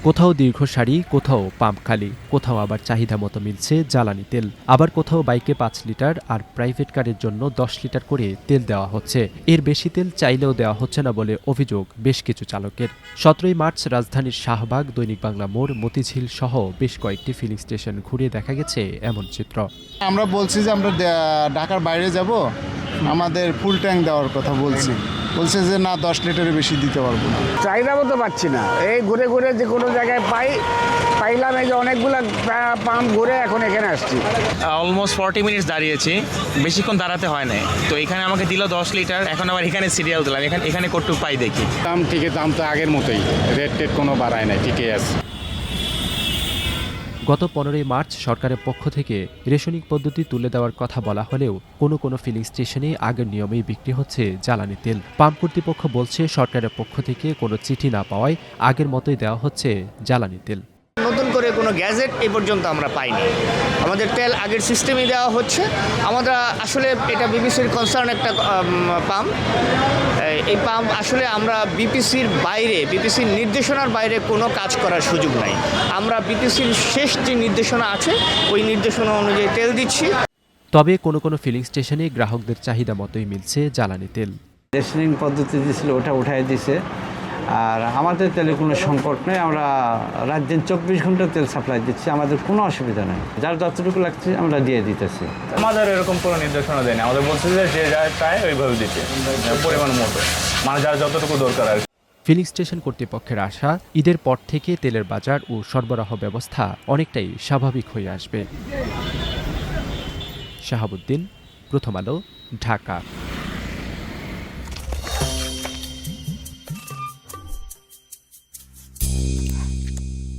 কোথাও দীর্ঘ সারি, কোথাও পাম্প খালি, কোথাও আবার চাহিদা মতো মিলছে জ্বালানি তেল। আবার কোথাও বাইকে ৫ লিটার আর প্রাইভেট কারের জন্য ১০ লিটার করে তেল দেওয়া হচ্ছে। এর বেশি তেল চাইলেও দেওয়া হচ্ছে না বলে অভিযোগ বেশ কিছু চালকের। ১৭ই মার্চ রাজধানীর শাহবাগ, দৈনিক বাংলা মোড়, মতিঝিল সহ বেশ কয়েকটি ফিলিং স্টেশন ঘুরে দেখা গেছে এমন চিত্র। আমরা বলছি যে আমরা ঢাকার বাইরে যাব, আমাদের ফুল ট্যাঙ্ক দেওয়ার কথা বলছে যে না ১০ লিটারের বেশি দিতে পারবো না। চাহিদা মতো পাচ্ছি না। এই ঘুরে ঘুরে যে কোনো জায়গায় পাইলাম, এই যে অনেকগুলো পাম্প ঘুরে এখন এখানে আসছি। অলমোস্ট 40 মিনিটস দাঁড়িয়েছি, বেশিক্ষণ দাঁড়াতে হয় না। তো এখানে আমাকে দিল 10 লিটার, এখন আবার এখানে সিরিয়াল দিলাম, এখানে কটুক পাই দেখি। দাম তো আগের মতোই, রেট কোনো বাড়ায় নাই, ঠিকই আছে। গত ১৫ই মার্চ সরকারের পক্ষ থেকে রেশনিং পদ্ধতি তুলে দেওয়ার কথা বলা হলেও কোনো ফিলিং স্টেশনে আগের নিয়মেই বিক্রি হচ্ছে জ্বালানি তেল। পাম্প কর্তৃপক্ষ বলছে সরকারের পক্ষ থেকে কোনো চিঠি না পাওয়ায় আগের মতোই দেওয়া হচ্ছে জ্বালানি তেল। নতুন করে কোনো গ্যাজেট এই পর্যন্ত আমরা পাইনি। আমাদের তেল আগের সিস্টেমই দেওয়া হচ্ছে। আমরা আসলে এটা বিপিসির কনসার্ন একটা পাম্প। এই পাম্প আসলে আমরা বিপিসির বাইরে, বিপিসির নির্দেশনার বাইরে কোনো কাজ করার সুযোগ নাই। আমরা বিপিসির শেষ যে নির্দেশনা আছে ওই নির্দেশনা অনুযায়ী তেল দিচ্ছি। তবে কোনো ফিলিং স্টেশনে গ্রাহকদের চাহিদা মতোই মিলছে জ্বালানি তেল। রেশনিং পদ্ধতি দিয়েছিল, ওটা উঠাই দিছে। আর আমাদের তেলের কোনো সংকট নেই, আমরা রাজ্যে ২৪ ঘন্টা তেল সাপ্লাই দিচ্ছি, আমাদের কোনো অসুবিধা নেই। যার যতটুকু লাগছে আমরা দিয়ে দিতেছি। আমাদের এরকম কোনো নির্দেশনা দেয়নি, আমাদের বলছে যে যা চায় ওইভাবে দিচ্ছে, পরিমাণ মতো, মানে যার যতটুকু দরকার আর। ফিলিং স্টেশন কর্তৃপক্ষের আশা, ঈদের পর থেকে তেলের বাজার ও সরবরাহ ব্যবস্থা অনেকটাই স্বাভাবিক হয়ে আসবে। শাহাবুদ্দিন, প্রথম আলো, ঢাকা।